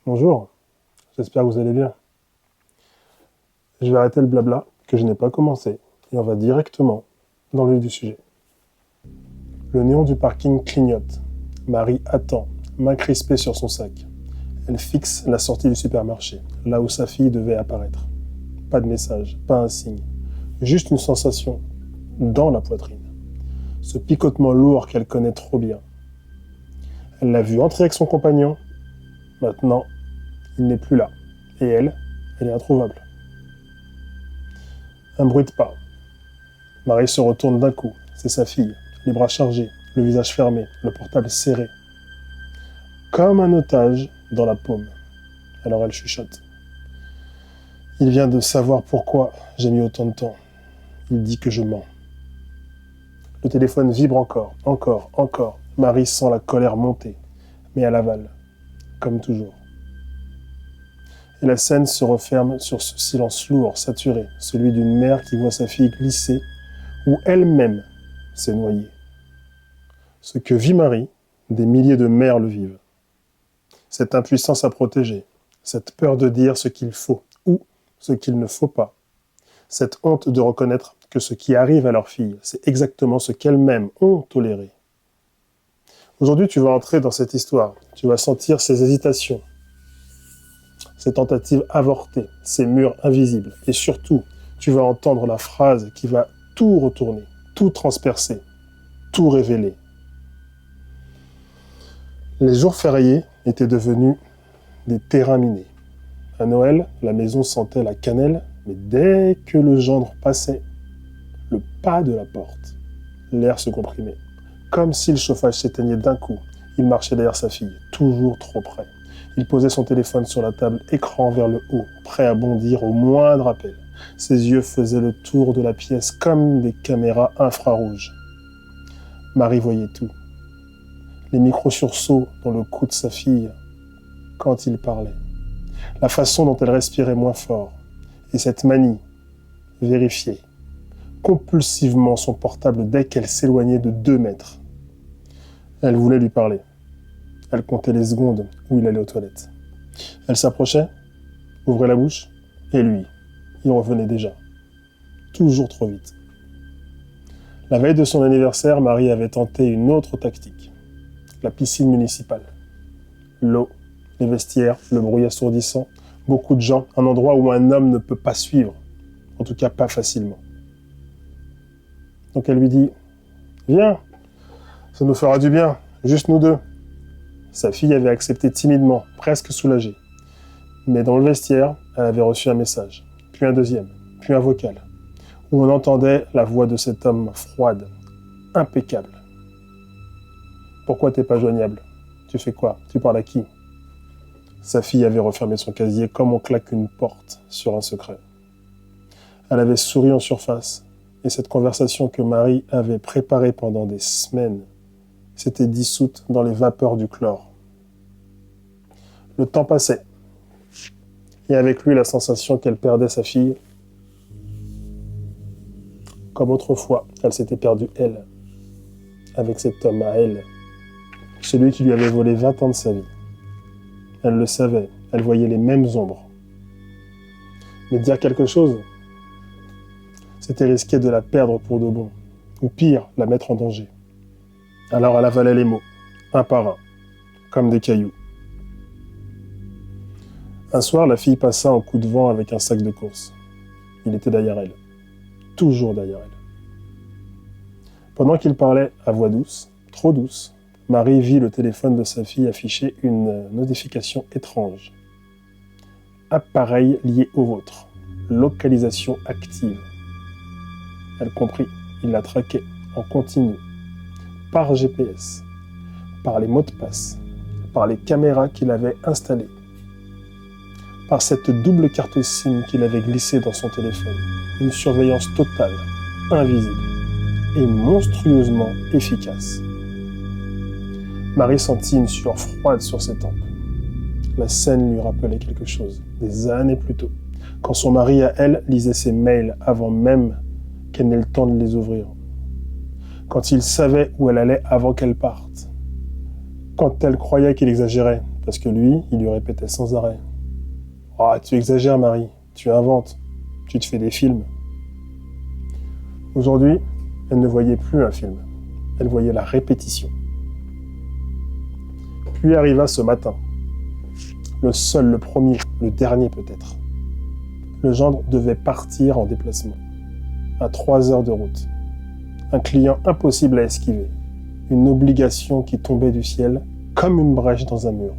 Bonjour, j'espère que vous allez bien. Je vais arrêter le blabla que je n'ai pas commencé et on va directement dans le vif du sujet. Le néon du parking clignote. Marie attend, main crispée sur son sac. Elle fixe la sortie du supermarché, là où sa fille devait apparaître. Pas de message, pas un signe, juste une sensation dans la poitrine. Ce picotement lourd qu'elle connaît trop bien. Elle l'a vu entrer avec son compagnon. Maintenant, il n'est plus là. Et elle est introuvable. Un bruit de pas. Marie se retourne d'un coup. C'est sa fille, les bras chargés, le visage fermé, le portable serré. Comme un otage dans la paume. Alors elle chuchote. Il vient de savoir pourquoi j'ai mis autant de temps. Il dit que je mens. Le téléphone vibre encore. Marie sent la colère monter, mais elle avale, comme toujours. Et la scène se referme sur ce silence lourd, saturé, celui d'une mère qui voit sa fille glisser, ou elle-même s'est noyée. Ce que vit Marie, des milliers de mères le vivent. Cette impuissance à protéger, cette peur de dire ce qu'il faut ou ce qu'il ne faut pas, cette honte de reconnaître que ce qui arrive à leur fille, c'est exactement ce qu'elles-mêmes ont toléré. Aujourd'hui, tu vas entrer dans cette histoire, tu vas sentir ces hésitations, ces tentatives avortées, ces murs invisibles. Et surtout, tu vas entendre la phrase qui va tout retourner, tout transpercer, tout révéler. Les jours fériés étaient devenus des terrains minés. À Noël, la maison sentait la cannelle, mais dès que le gendre passait, le pas de la porte, l'air se comprimait. Comme si le chauffage s'éteignait d'un coup, il marchait derrière sa fille, toujours trop près. Il posait son téléphone sur la table, écran vers le haut, prêt à bondir au moindre appel. Ses yeux faisaient le tour de la pièce comme des caméras infrarouges. Marie voyait tout. Les micro-sursauts dans le cou de sa fille quand il parlait. La façon dont elle respirait moins fort. Et cette manie, vérifier compulsivement son portable dès qu'elle s'éloignait de 2 mètres. Elle voulait lui parler. Elle comptait les secondes où il allait aux toilettes. Elle s'approchait, ouvrait la bouche, et lui, il revenait déjà. Toujours trop vite. La veille de son anniversaire, Marie avait tenté une autre tactique. La piscine municipale. L'eau, les vestiaires, le bruit assourdissant, beaucoup de gens, un endroit où un homme ne peut pas suivre. En tout cas, pas facilement. Donc elle lui dit « Viens, ça nous fera du bien, juste nous deux. » Sa fille avait accepté timidement, presque soulagée. Mais dans le vestiaire, elle avait reçu un message, puis un deuxième, puis un vocal, où on entendait la voix de cet homme froide, impeccable. « Pourquoi t'es pas joignable? Tu fais quoi? Tu parles à qui ?» Sa fille avait refermé son casier comme on claque une porte sur un secret. Elle avait souri en surface, et cette conversation que Marie avait préparée pendant des semaines s'était dissoute dans les vapeurs du chlore. Le temps passait, et avec lui la sensation qu'elle perdait sa fille. Comme autrefois, elle s'était perdue, elle, avec cet homme à elle, celui qui lui avait volé 20 ans de sa vie. Elle le savait, elle voyait les mêmes ombres. Mais dire quelque chose, c'était risquer de la perdre pour de bon, ou pire, la mettre en danger. Alors elle avalait les mots, un par un, comme des cailloux. Un soir, la fille passa en coup de vent avec un sac de course. Il était derrière elle, toujours derrière elle. Pendant qu'il parlait à voix douce, trop douce, Marie vit le téléphone de sa fille afficher une notification étrange. Appareil lié au vôtre, localisation active. Elle comprit, il la traquait en continu, par GPS, par les mots de passe, par les caméras qu'il avait installées, par cette double carte SIM qu'il avait glissée dans son téléphone. Une surveillance totale, invisible et monstrueusement efficace. Marie sentit une sueur froide sur ses tempes. La scène lui rappelait quelque chose, des années plus tôt, quand son mari à elle lisait ses mails avant même qu'elle n'ait le temps de les ouvrir. Quand il savait où elle allait avant qu'elle parte. Quand elle croyait qu'il exagérait parce que lui, il lui répétait sans arrêt. « Ah, tu exagères, Marie, tu inventes, tu te fais des films. » Aujourd'hui, elle ne voyait plus un film, elle voyait la répétition. Puis arriva ce matin, le seul, le premier, le dernier peut-être. Le gendre devait partir en déplacement, à 3 heures de route. Un client impossible à esquiver, une obligation qui tombait du ciel comme une brèche dans un mur.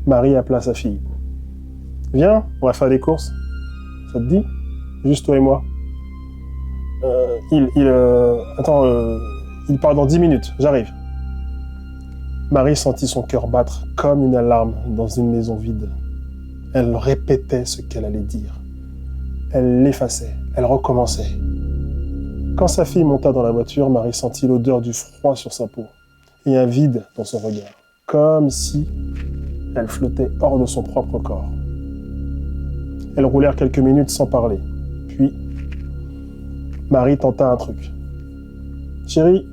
Marie appela sa fille. « Viens, on va faire des courses. Ça te dit? Juste toi et moi. Il part dans 10 minutes, j'arrive. » Marie sentit son cœur battre comme une alarme dans une maison vide. Elle répétait ce qu'elle allait dire. Elle l'effaçait, elle recommençait. Quand sa fille monta dans la voiture, Marie sentit l'odeur du froid sur sa peau et un vide dans son regard, comme si elle flottait hors de son propre corps. Elles roulèrent quelques minutes sans parler. Puis, Marie tenta un truc. « Chérie,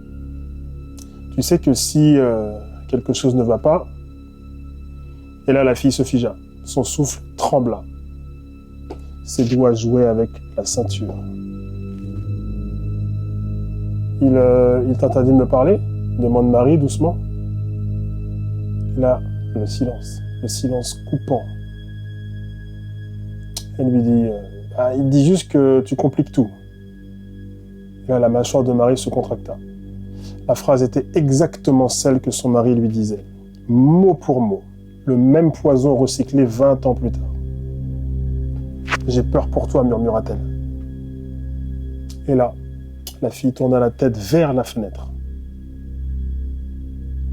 tu sais que si quelque chose ne va pas... » Et là, la fille se figea. Son souffle trembla. Ses doigts jouaient avec la ceinture. « Il t'interdit de me parler ?» demande Marie doucement. Et là, le silence coupant. Elle lui dit « Il dit juste que tu compliques tout. » Là, la mâchoire de Marie se contracta. La phrase était exactement celle que son mari lui disait, mot pour mot, le même poison recyclé 20 ans plus tard. « J'ai peur pour toi, murmura-t-elle. » Et là, la fille tourna la tête vers la fenêtre.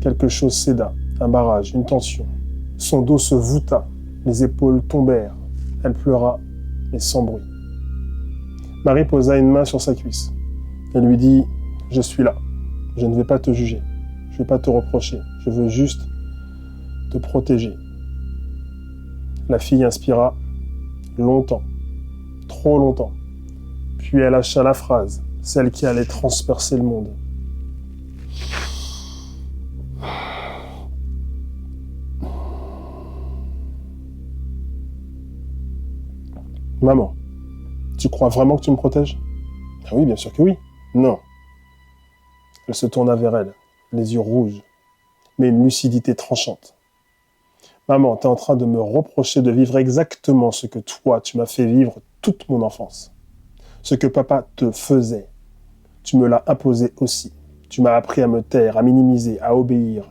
Quelque chose céda, un barrage, une tension. Son dos se voûta, les épaules tombèrent. Elle pleura, mais sans bruit. Marie posa une main sur sa cuisse. Elle lui dit « Je suis là. Je ne vais pas te juger. Je ne vais pas te reprocher. Je veux juste te protéger. » La fille inspira longtemps, trop longtemps. Puis elle lâcha la phrase, celle qui allait transpercer le monde. « Maman, tu crois vraiment que tu me protèges ? » ?»« Ah oui, bien sûr que oui. »« Non. » Elle se tourna vers elle, les yeux rouges, mais une lucidité tranchante. « Maman, t'es en train de me reprocher de vivre exactement ce que toi, tu m'as fait vivre toute mon enfance. Ce que papa te faisait. Tu me l'as imposé aussi. Tu m'as appris à me taire, à minimiser, à obéir,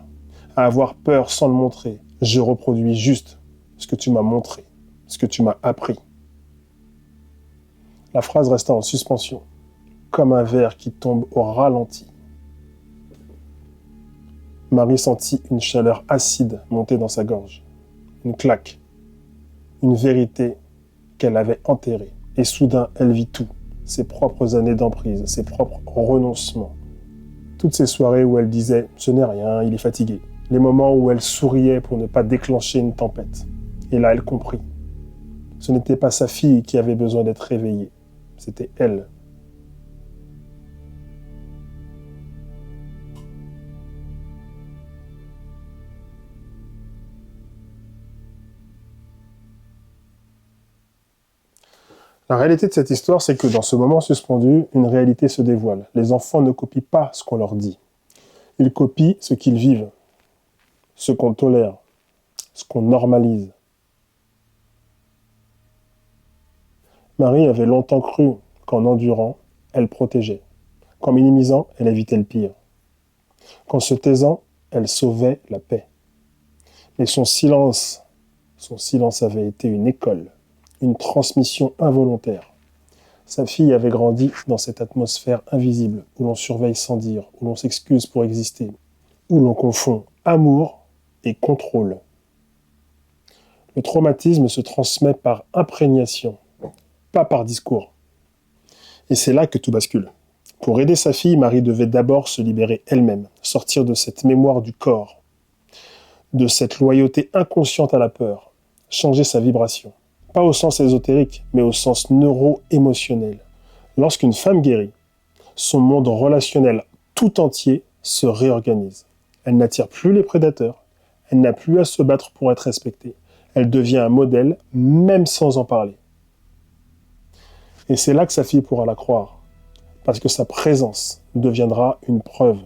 à avoir peur sans le montrer. Je reproduis juste ce que tu m'as montré, ce que tu m'as appris. » La phrase resta en suspension, comme un verre qui tombe au ralenti. Marie sentit une chaleur acide monter dans sa gorge. Une claque. Une vérité qu'elle avait enterrée. Et soudain, elle vit tout. Ses propres années d'emprise, ses propres renoncements. Toutes ces soirées où elle disait « ce n'est rien, il est fatigué ». Les moments où elle souriait pour ne pas déclencher une tempête. Et là, elle comprit. Ce n'était pas sa fille qui avait besoin d'être réveillée. C'était elle. La réalité de cette histoire, c'est que dans ce moment suspendu, une réalité se dévoile. Les enfants ne copient pas ce qu'on leur dit. Ils copient ce qu'ils vivent, ce qu'on tolère, ce qu'on normalise. Marie avait longtemps cru qu'en endurant, elle protégeait, qu'en minimisant, elle évitait le pire, qu'en se taisant, elle sauvait la paix. Mais son silence avait été une école, une transmission involontaire. Sa fille avait grandi dans cette atmosphère invisible, où l'on surveille sans dire, où l'on s'excuse pour exister, où l'on confond amour et contrôle. Le traumatisme se transmet par imprégnation, pas par discours. Et c'est là que tout bascule. Pour aider sa fille, Marie devait d'abord se libérer elle-même, sortir de cette mémoire du corps, de cette loyauté inconsciente à la peur, changer sa vibration. Pas au sens ésotérique, mais au sens neuro-émotionnel. Lorsqu'une femme guérit, son monde relationnel tout entier se réorganise. Elle n'attire plus les prédateurs, Elle n'a plus à se battre pour être respectée. Elle devient un modèle, même sans en parler. Et c'est là que sa fille pourra la croire, parce que sa présence deviendra une preuve.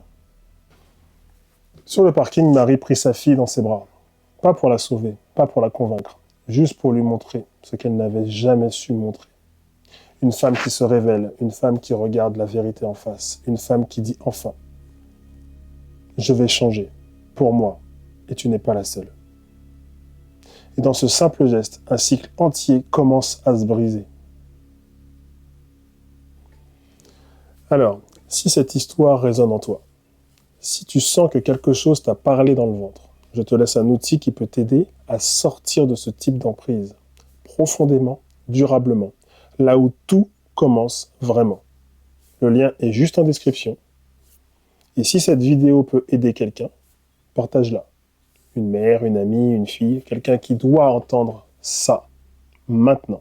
Sur le parking, Marie prit sa fille dans ses bras. Pas pour la sauver, pas pour la convaincre, juste pour lui montrer ce qu'elle n'avait jamais su montrer. Une femme qui se révèle, une femme qui regarde la vérité en face, une femme qui dit enfin « Je vais changer, pour moi, et tu n'es pas la seule ». Et dans ce simple geste, un cycle entier commence à se briser. Alors, si cette histoire résonne en toi, si tu sens que quelque chose t'a parlé dans le ventre, je te laisse un outil qui peut t'aider à sortir de ce type d'emprise, profondément, durablement, là où tout commence vraiment. Le lien est juste en description. Et si cette vidéo peut aider quelqu'un, partage-la. Une mère, une amie, une fille, quelqu'un qui doit entendre ça, maintenant.